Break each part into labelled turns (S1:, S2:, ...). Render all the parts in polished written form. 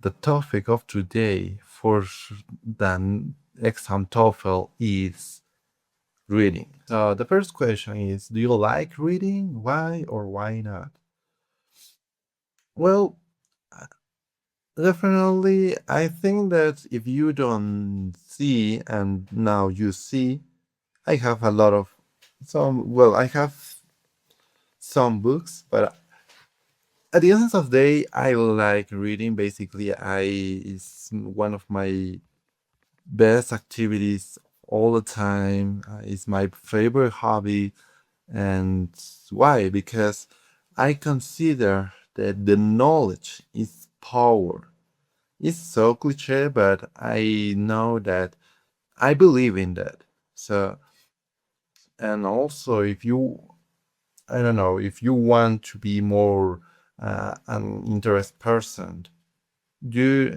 S1: the topic of today for the exam TOEFL is reading. So the first question is, do you like reading? Why or why not? Well, definitely, I think that if you don't see and now you see, I have a lot of I have some books, but at the end of the day, I like reading. Basically, it's one of my best activities all the time. It's my favorite hobby. And why? Because I consider that the knowledge is power. It's so cliche, but I know that I believe in that. So, and also, if you, I don't know, if you want to be more an interest person, you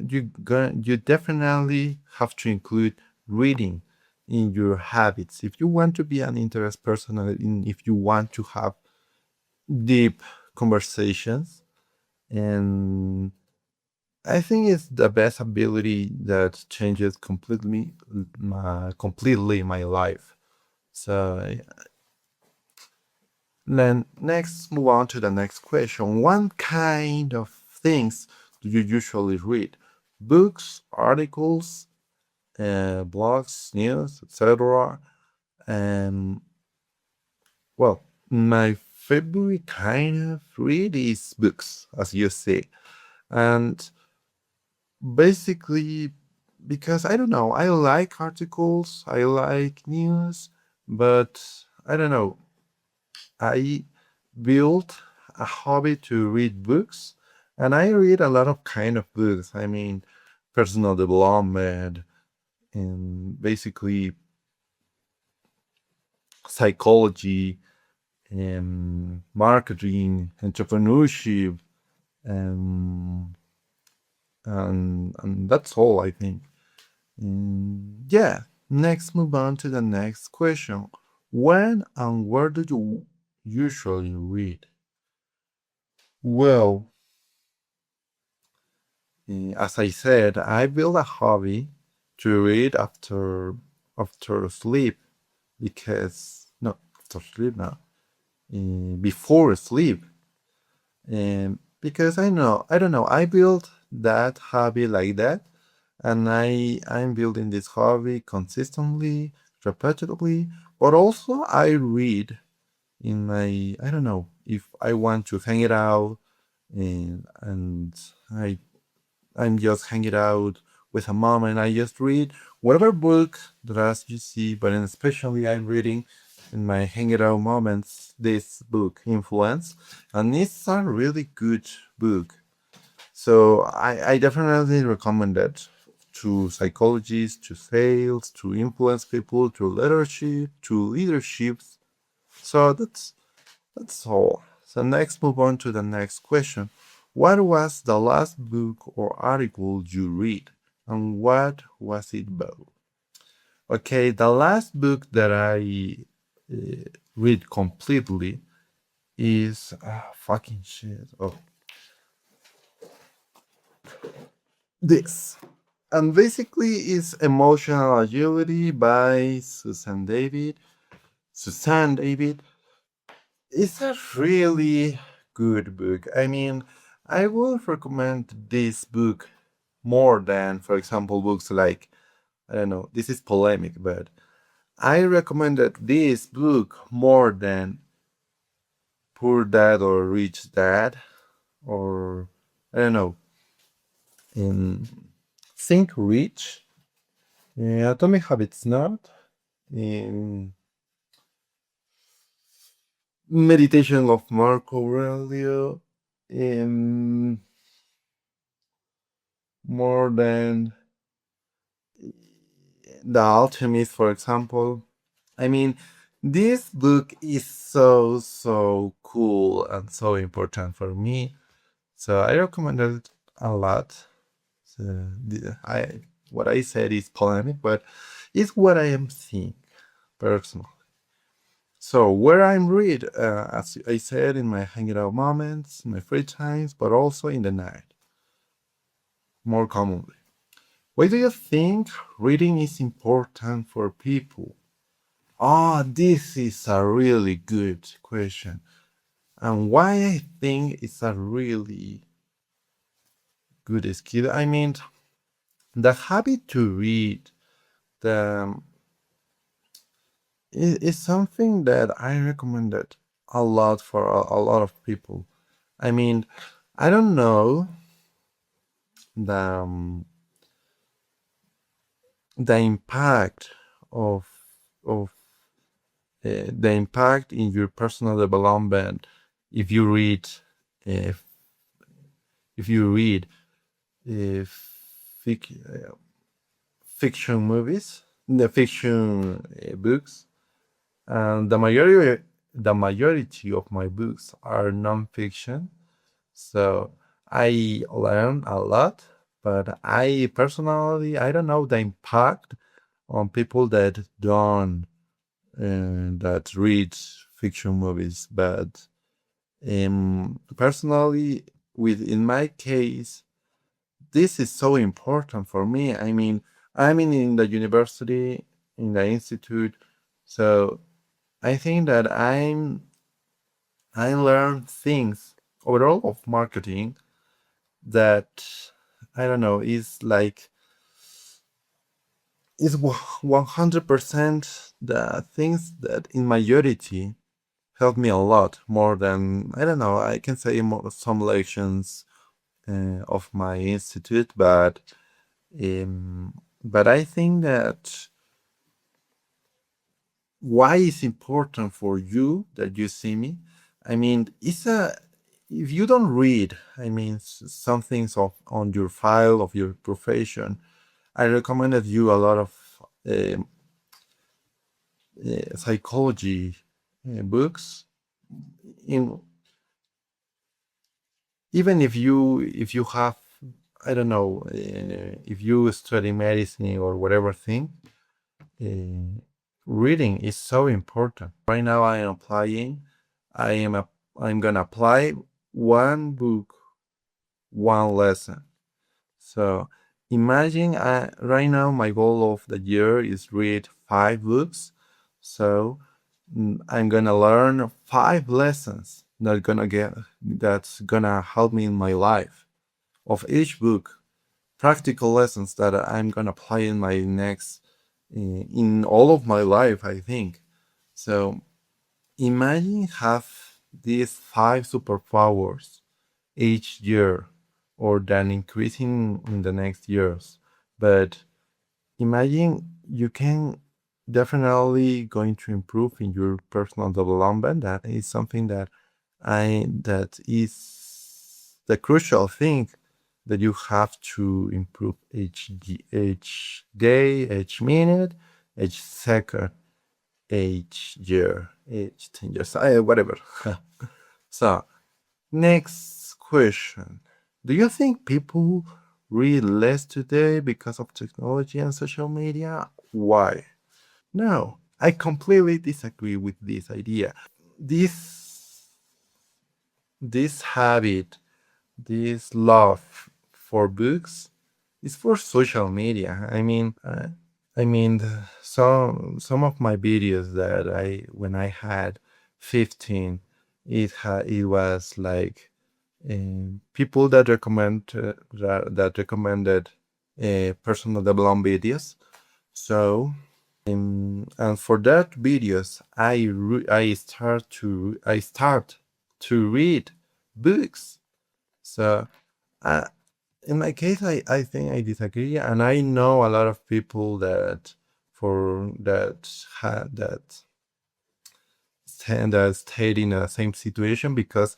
S1: definitely have to include reading in your habits if you want to be an interest person and if you want to have deep conversations. And I think it's the best ability that changes completely my life. So then next move on to the next question. What kind of things do you usually read? Books, articles, blogs, news, etc. And well, my favorite kind of read is books, as you say. And basically, because I don't know, I like articles, I like news, but I don't know, I built a hobby to read books, and I read a lot of kind of books. I mean, personal development and basically psychology and marketing, entrepreneurship, and and that's all I think. Yeah. Next, move on to the next question. When and where do you usually read? Well, as I said, I built a hobby to read after sleep because no after sleep now before sleep. Because I don't know, I built that hobby like that, and I'm building this hobby consistently, repetitively, but also I read in my I don't know if I want to hang it out and I'm just hanging out with a mom and I just read whatever book that as you see, but then especially I'm reading in my hanging out moments this book Influence, and it's a really good book. So I definitely recommend it to psychologists, to sales, to influence people, to leadership, to leaderships. So that's all. So next, move on to the next question. What was the last book or article you read, and what was it about? Okay, the last book that I read completely is fucking shit. Oh, this. And basically, it's Emotional Agility by Susan David. Susan David. It's a really good book. I mean, I would recommend this book more than, for example, books like, I don't know, this is polemic, but I recommended this book more than Poor Dad or Rich Dad or, I don't know, in Think Rich, Atomic Habits Not, in Meditation of Marco Aurelio, in more than The Alchemist, for example. I mean, this book is so cool and so important for me. So I recommend it a lot. So I what I said is polemic, but it's what I am seeing personally. So where I'm read, as I said, in my hanging out moments, my free times, but also in the night. more commonly. Why do you think reading is important for people? Ah, this is a really good question. And why I think it's a really good skill. I mean, the habit to read the is something that I recommended a lot for a lot of people. I mean, I don't know the the impact of of the impact in your personal development if you read if if you read uh, fic, fiction movies, the fiction books, and the majority of my books are non-fiction. So I learn a lot, but I personally I don't know the impact on people that don't that read fiction movies. But personally, with in my case, this is so important for me. I mean, I'm in the university, in the institute, so I think that I learn things overall of marketing that I don't know is like is 100% the things that in majority helped me a lot more than I don't know. I can say more, some lections of my institute, but I think that why is important for you that you see me. I mean, it's a if you don't read, I mean, some things of on your file of your profession, I recommended you a lot of um psychology books. In even if you have, I don't know, if you study medicine or whatever thing, uh, reading is so important. Right now, I am applying. I'm gonna apply one book, one lesson. So imagine right now my goal of the year is read 5 books. So I'm gonna learn 5 lessons that's gonna help me in my life. Of each book, practical lessons that I'm gonna apply in my next in all of my life, I think. So imagine have these 5 superpowers each year or then increasing in the next years. But imagine you can definitely going to improve in your personal development. That is something that is the crucial thing that you have to improve each day, each minute, each second, each year, each 10 years, whatever. So, next question. Do you think people read less today because of technology and social media? Why? No, I completely disagree with this idea. This this habit, this love for books is for social media. Some of my videos that I when I had 15, it was like people that that recommended personal development videos. So and for that videos, I start to read books. So uh, in my case, I think I disagree, and I know a lot of people that for that had that stayed in the same situation because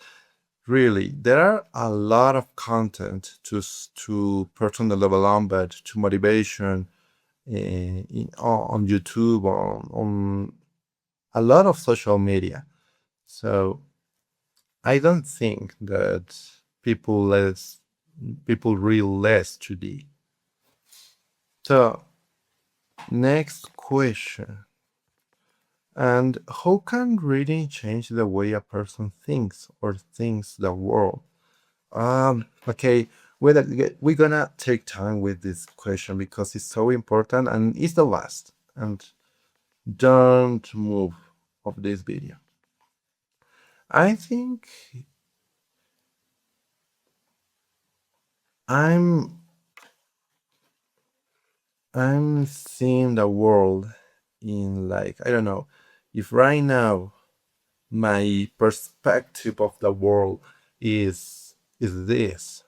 S1: really there are a lot of content to personal development, to motivation on YouTube, on a lot of social media. So I don't think that people read less today. So next question. And how can reading change the way a person thinks or thinks the world? Okay. we're gonna take time with this question because it's so important and it's the last. And don't move of this video. I think I'm I'm seeing the world in, like, I don't know, if right now my perspective of the world is this.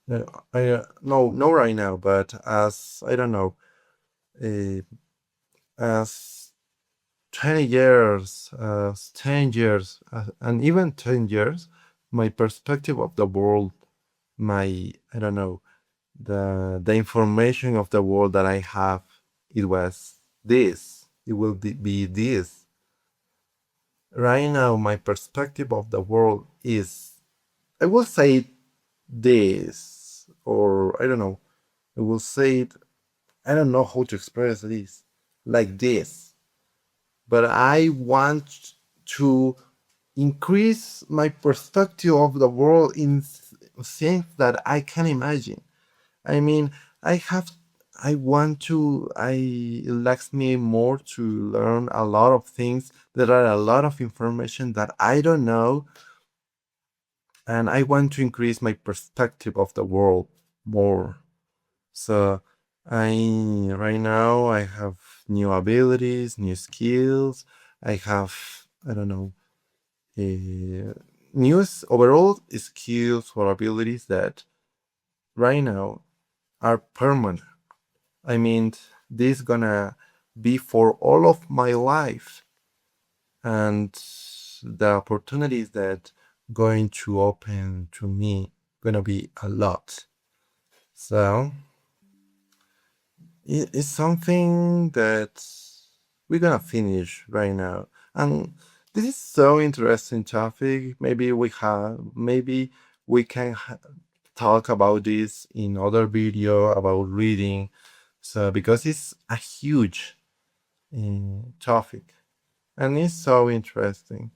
S1: I no, no right now, but as I don't know, uh, as 20 years, 10 years, and even 10 years, my perspective of the world, my, I don't know, the information of the world that I have, it was this. It will be this. Right now, my perspective of the world is, I will say this, or I don't know, I will say it, I don't know how to express this, like this. But I want to increase my perspective of the world in things that I can imagine. I mean, I have, I want to, it likes me more to learn a lot of things. There are a lot of information that I don't know, and I want to increase my perspective of the world more. So right now I have new abilities, new skills. I have, I don't know, new overall skills or abilities that right now are permanent. I mean, this gonna be for all of my life, and the opportunities that going to open to me gonna be a lot. So it's something that we're gonna finish right now. And this is so interesting topic. Maybe we can talk about this in other video about reading. So because it's a huge topic and it's so interesting.